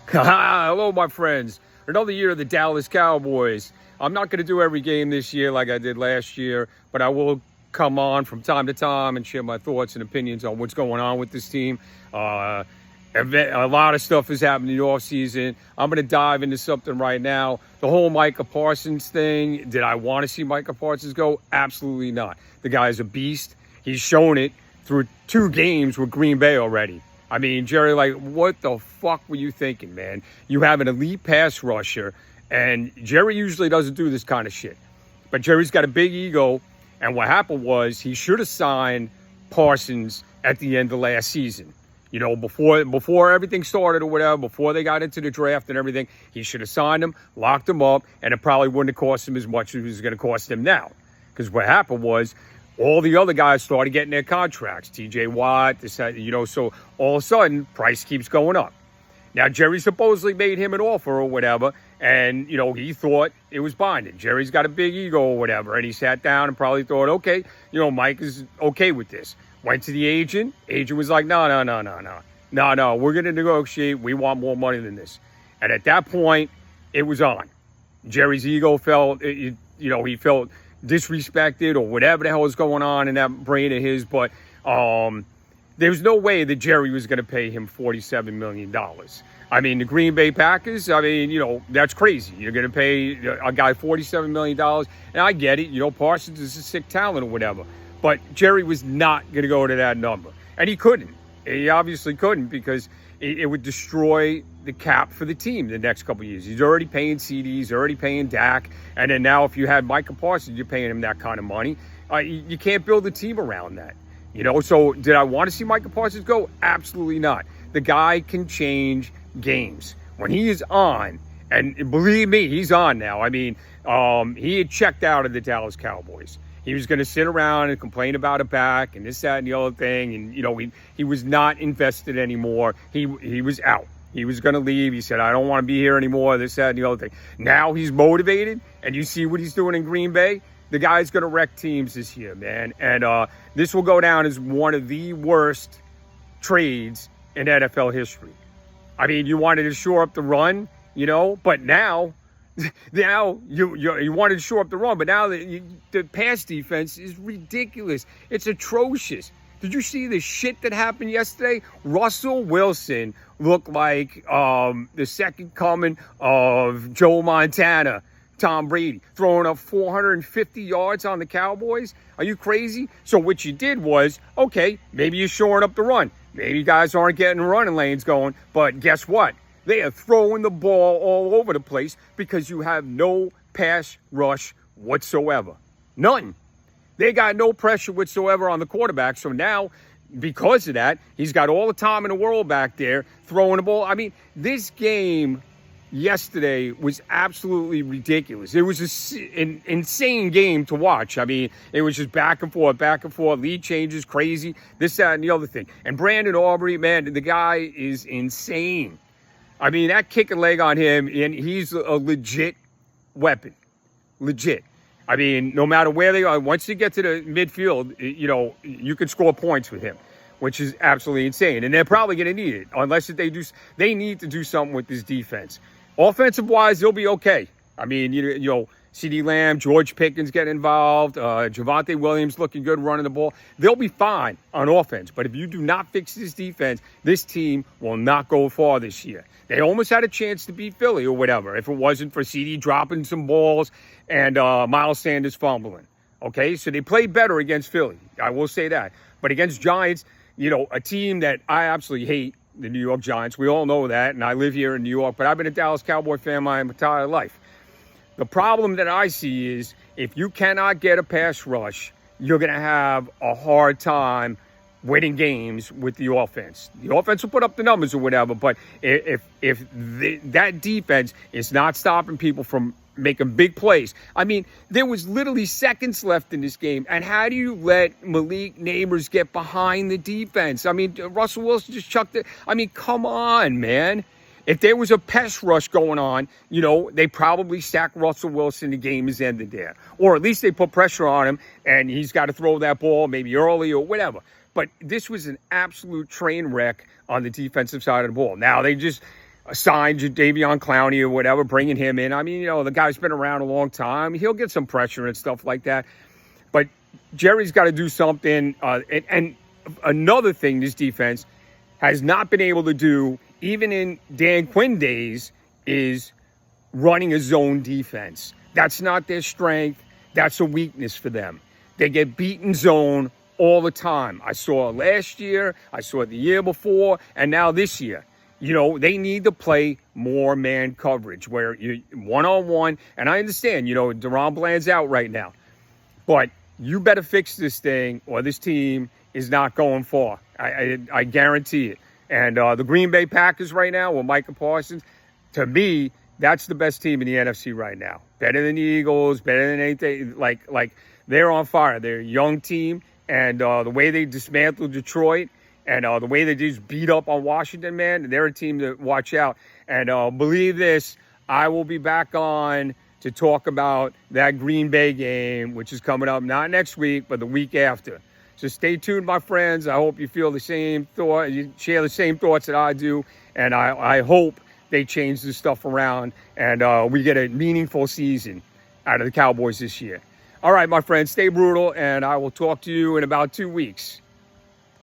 Hello, my friends. Another year of the Dallas Cowboys. I'm not going to do every game this year like I did last year, but I will come on from time to time and share my thoughts and opinions on what's going on with this team. A lot of stuff is happening in the offseason. I'm going to dive into something right now. The whole Micah Parsons thing. Did I want to see Micah Parsons go? Absolutely not. The guy's a beast. He's shown it through 2 games with Green Bay already. I mean, Jerry, what the fuck were you thinking, man? You have an elite pass rusher, and Jerry usually doesn't do this kind of shit. But Jerry's got a big ego, and what happened was he should have signed Parsons at the end of last season. You know, before everything started or whatever, before they got into the draft and everything, he should have signed him, locked him up, and it probably wouldn't have cost him as much as it was going to cost him now. Because what happened was, all the other guys started getting their contracts. TJ Watt, so all of a sudden, price keeps going up. Now, Jerry supposedly made him an offer or whatever, and, he thought it was binding. Jerry's got a big ego or whatever, and he sat down and probably thought, okay, Mike is okay with this. Went to the agent. Agent was like, no, we're going to negotiate. We want more money than this. And at that point, it was on. Jerry's ego felt, he felt disrespected or whatever the hell was going on in that brain of his, but there was no way that Jerry was going to pay him $47 million. I mean, the Green Bay Packers, that's crazy. You're going to pay a guy $47 million, and I get it. Parsons is a sick talent or whatever, but Jerry was not going to go to that number, and he couldn't. He obviously couldn't because it would destroy the cap for the team the next couple of years. He's already paying CDs, already paying Dak, and then now if you had Micah Parsons, you're paying him that kind of money. You can't build a team around that. So did I want to see Micah Parsons go? Absolutely not. The guy can change games. When he is on, and believe me, he's on now. I mean, he had checked out of the Dallas Cowboys. He was going to sit around and complain about it back and this, that, and the other thing. And, he was not invested anymore. He was out. He was going to leave. He said, I don't want to be here anymore, this, that, and the other thing. Now he's motivated, and you see what he's doing in Green Bay. The guy's going to wreck teams this year, man. And this will go down as one of the worst trades in NFL history. I mean, you wanted to shore up the run, but now you wanted to shore up the run, but now the pass defense is ridiculous. It's atrocious. Did you see the shit that happened yesterday? Russell Wilson looked like the second coming of Joe Montana, Tom Brady, throwing up 450 yards on the Cowboys. Are you crazy? So what you did was, okay, maybe you're shoring up the run. Maybe guys aren't getting running lanes going, but guess what? They are throwing the ball all over the place because you have no pass rush whatsoever. None. They got no pressure whatsoever on the quarterback. So now, because of that, he's got all the time in the world back there throwing the ball. I mean, this game yesterday was absolutely ridiculous. It was an insane game to watch. I mean, it was just back and forth, lead changes, crazy, this, that, and the other thing. And Brandon Aubrey, man, the guy is insane. I mean, that kicking leg on him, and he's a legit weapon. Legit. I mean, no matter where they are, once you get to the midfield, you can score points with him, which is absolutely insane. And they're probably going to need it, unless they need to do something with this defense. Offensive-wise, they'll be okay. I mean, CeeDee Lamb, George Pickens getting involved, Javonte Williams looking good running the ball. They'll be fine on offense. But if you do not fix this defense, this team will not go far this year. They almost had a chance to beat Philly or whatever if it wasn't for CeeDee dropping some balls and Miles Sanders fumbling. Okay, so they played better against Philly. I will say that. But against Giants, a team that I absolutely hate, the New York Giants. We all know that, and I live here in New York, but I've been a Dallas Cowboy fan my entire life. The problem that I see is if you cannot get a pass rush, you're going to have a hard time winning games with the offense. The offense will put up the numbers or whatever, but if that defense is not stopping people from making big plays. I mean, there was literally seconds left in this game, and how do you let Malik Neighbors get behind the defense? I mean, Russell Wilson just chucked it. I mean, come on, man. If there was a pass rush going on, they probably sack Russell Wilson. The game is ended there. Or at least they put pressure on him, and he's got to throw that ball maybe early or whatever. But this was an absolute train wreck on the defensive side of the ball. Now, they just signed Davion Clowney or whatever, bringing him in. I mean, the guy's been around a long time. He'll get some pressure and stuff like that. But Jerry's got to do something. And another thing this defense has not been able to do, even in Dan Quinn days, is running a zone defense. That's not their strength. That's a weakness for them. They get beaten zone all the time. I saw it last year. I saw it the year before. And now this year. They need to play more man coverage where you one-on-one. And I understand, Deron Bland's out right now. But you better fix this thing or this team is not going far. I guarantee it. And the Green Bay Packers right now with Micah Parsons, to me, that's the best team in the NFC right now. Better than the Eagles, better than anything. Like they're on fire. They're a young team. And the way they dismantled Detroit and the way they just beat up on Washington, man, they're a team to watch out. And believe this, I will be back on to talk about that Green Bay game, which is coming up not next week, but the week after. So stay tuned, my friends. I hope you feel the same thought, you share the same thoughts that I do, and I hope they change this stuff around and we get a meaningful season out of the Cowboys this year. All right, my friends, stay brutal, and I will talk to you in about 2 weeks.